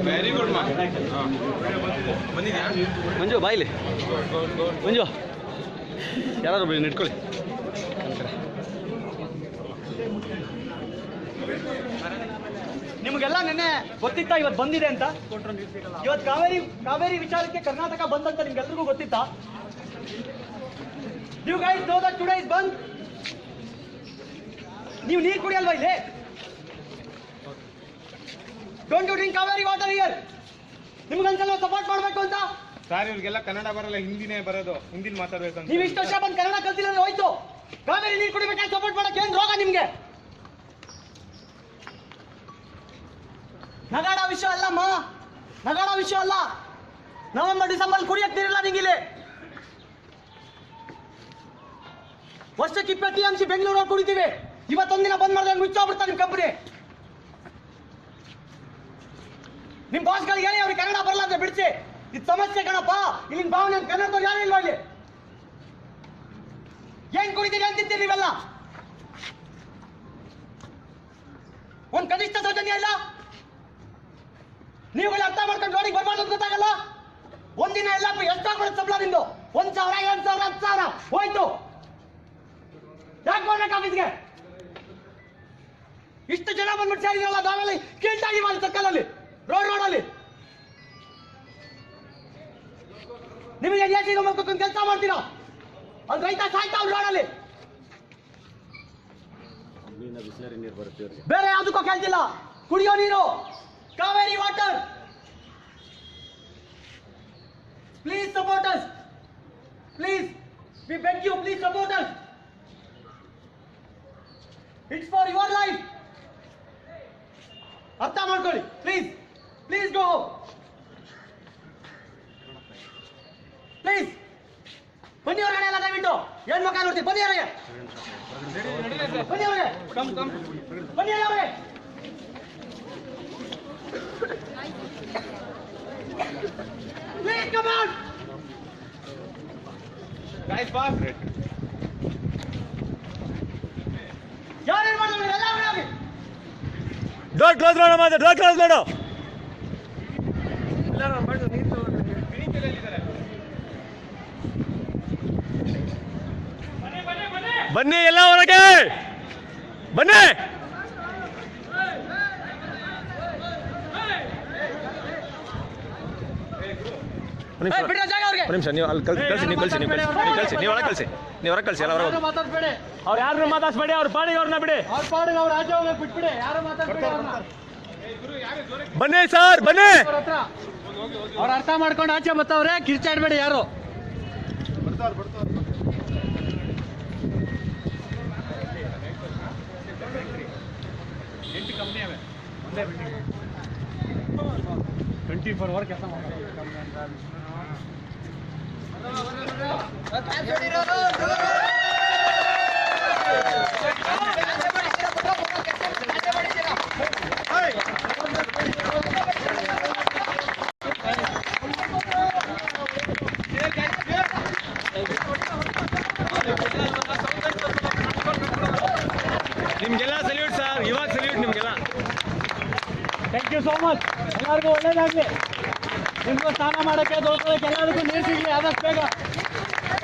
Very good ಮಾ ಬಂದಿದ್ಯಾ ಮಂಜು ಬಾಯಿಲಿ ಮಂಜು ಯಾರಾದ್ರು ಬನ್ನಿ ಇಟ್ಕೊಳ್ಳಿ ನಿಮಗೆಲ್ಲ ನೆನ್ನೆ ಗೊತ್ತಿತ್ತಾ ಇವತ್ತು ಬಂದಿದೆ ಅಂತ? ಇವತ್ತು ಕಾವೇರಿ ವಿಚಾರಕ್ಕೆ ಕರ್ನಾಟಕ ಬಂದಂತ ನಿಮ್ಗೆಲ್ರಿಗೂ ಗೊತ್ತಿತ್ತಾ? You guys know that today is bandh. ನೀವು ನೀರು ಕುಡಿಯಲ್ವಾ ಇಲ್ಲಿ? Don't you drink Kaveri water here? ನಿಮ್ಗನ್ಸಲ್ಲ ಸಪೋರ್ಟ್ ಮಾಡಬೇಕು ಅಂತ? ಸರ್ ಇವ್ರಿಗೆಲ್ಲ ಕನ್ನಡ ಬರಲ್ಲ, ಹಿಂದಿನೇ ಬರೋದು, ಹಿಂದಿನ ಮಾತಾಡ್ಬೇಕಂತ. ನೀವು ಇಷ್ಟು ವರ್ಷ ಬಂದು ಕನ್ನಡ ಕಲ್ತಿಲ್ಲ ಹೋಯ್ತು. ಕಾವೇರಿ ನೀರು ಕುಡಿಬೇಕಾದ್ರೆ ಸಪೋರ್ಟ್ ಮಾಡಕ್ಕೆ ಏನ್ ರೋಗ ನಿಮ್ಗೆ? ನಗಾಡ ವಿಷಯ ಅಲ್ಲಮ್ಮ, ನಗಾಡ ವಿಷಯ ಅಲ್ಲ. ನವೆಂಬರ್ ಡಿಸೆಂಬರ್ ಕುಡಿಯಕ್ಕೆ ನೀರಿಲ್ಲ ನಿಂಗಿಲ್ಲಿ. ವರ್ಷಕ್ಕೆ 20 TMC ಬೆಂಗಳೂರಲ್ಲಿ ಕುಡಿತೀವಿ. ಇವತ್ತೊಂದಿನ ಬಂದ್ ಮಾಡಿದ್ರೆ ಮುಚ್ಚೋಗ್ಬಿಡ್ತಾರೆ ನಿಮ್ ಕಂಪನಿ. ನಿಮ್ ಬಾಸ್ಗಳಿಗೆ ಹೇಳಿ ಅವ್ರಿಗೆ ಕನ್ನಡ ಬರಲ್ಲ ಅಂತ ಬಿಡಿಸಿ. ಇದು ಸಮಸ್ಯೆ ಕಣಪ್ಪ. ಇಲ್ಲಿನ ಭಾವನೆ ಕನ್ನಡದವ್ರು ಯಾರು ಇಲ್ವಾ ಇಲ್ಲಿ? ಏನ್ ಕುಡಿತೀರಿ ಅಂತಿರ್ತೀರಿ ನೀವೆಲ್ಲ? ಒಂದ್ ಕನಿಷ್ಠ ಸೌಜನ್ಯ ಇಲ್ಲ. ನೀವುಗಳು ಅರ್ಥ ಮಾಡ್ಕೊಂಡು ರೋಡಿಗೆ ಬರ್ಬಾರ್ದು ಗೊತ್ತಾಗಲ್ಲ. ಒಂದಿನ ಎಲ್ಲ ಎಷ್ಟಾಗ್ಬಿಡುತ್ತೆ ಸಂಬಳ ನಿಂದು? 1,000, 2,000, 10,000 ಹೋಯ್ತು. ಯಾಕೆ ಬರ್ಬೇಕು ಆಫೀಸ್ಗೆ? ಇಷ್ಟು ಜನ ಬಂದ್ಬಿಟ್ಟು ಸೇರಿದ್ರಲ್ಲ, ನಾವೆಲ್ಲ ಕೀಳ್ತಾಗಿ ಮಾಡಿ ಸರ್ಕಲಲ್ಲಿ ರೋಡಲ್ಲಿ ನಿಮಗೆ ಎಸಿ ಮಾಡ್ಕೊಂಡು ಕೆಲಸ ಮಾಡ್ತೀರಾ? ಅದು ರೈತ ಸಾಯ್ತಾವ್ ರೋಡಲ್ಲಿ. ಬೇರೆ ಯಾವುದಕ್ಕೂ ಕೇಳ್ತಿಲ್ಲ. ಕುಡಿಯೋ ನೀರು Kaveri water. Please support us. Please, we beg you, please support us. It's for your life. ಅರ್ಥ ಮಾಡ್ಕೊಳ್ಳಿ please. Please go home. Please ಬನ್ನಿ ಹೊರಗಡೆ ಎಲ್ಲ ದಯವಿಟ್ಟು. ಏನ್ ಮಕ್ಕ ನೋಡ್ತೀವಿ? ಬನ್ನಿ ಹೊರಗೆ, ಬನ್ನಿ ಹೊರಗೆ, ಬನ್ನಿ ಹೊರಗೆ. Please come on. Guys, fast. ಯಾರೇನ್ ಮಾಡ್ತಾರೆ ಎಲ್ಲ ಬಿಡೋಗಿ. ಡೋರ್ ಕ್ಲೋಸ್ ಮಾಡೋ ಮಾತ್ರ, ಡೋರ್ ಕ್ಲೋಸ್ ಮಾಡು. ಎಲ್ಲರೂ ಮಾಡು, ನೀರು ವಿನೀತಲ್ಲಿದ್ದಾರೆ. ಬನ್ನಿ ಎಲ್ಲ ಹೊರಗೆ ಬನ್ನಿ. ನಿಮಿಷ ನೀವು ಅಲ್ಲಿ ಕಳಿಸಿ, ನೀವು ಕಳಿಸಿ, ನೀವು ಒಳಗೆ ಕಳಿಸಿ, ನೀವು ಹೊರಗೆ ಕಳಿಸಿ. ಎಲ್ಲ ಹೊರಗೆ ಮಾತಾಡ್ಬೇಡಿ. ಅವ್ರು ಯಾರನ್ನ ಮಾತಾಡ್ಸ್ಬೇಡಿ, ಅವ್ರ ಪಾಡಿಗೆ ಅವ್ರನ್ನ ಬಿಡಿ. ಅವ್ರ ಪಾಡಿಗೆ ಅವ್ರ ಆಚೆ ಹೋಗಿ ಬಿಟ್ಬಿಡಿ. ಯಾರು ಮಾತಾಡ್ಬೇಡಿ. ಬನ್ನಿ ಸರ್, ಬನ್ನಿ. ಅವ್ರ ಅರ್ಥ ಮಾಡ್ಕೊಂಡು ಆಚೆ ಬರ್ತಾವ್ರೆ, ಕಿರ್ಚಾಡ್ಬೇಡಿ ಯಾರು. ಎಂಟು ಕಂಪ್ನಿ ಅವೆ, ಒಂದೇ ಬಿಲ್ಡಿಂಗ್. 24 ಅವರ್ ಕೆಲಸ ಮಾಡ್ತಾರೆ. ನಿಮ್ಗೆಲ್ಲ ಸಲ್ಯೂಟ್ ಸರ್, ಇವಾಗ ಸಲ್ಯೂಟ್ ನಿಮ್ಗೆಲ್ಲ. Thank you so much. ಎಲ್ಲರಿಗೂ ಒಳ್ಳೇದಾಗಲಿ. ನಿಮ್ಗೂ ಸ್ನಾನ ಮಾಡೋಕ್ಕೆ, ದೋಸೋದಕ್ಕೆ ಎಲ್ಲರಿಗೂ ನೀರು ಸಿಗಲಿ ಆದಷ್ಟು ಬೇಗ.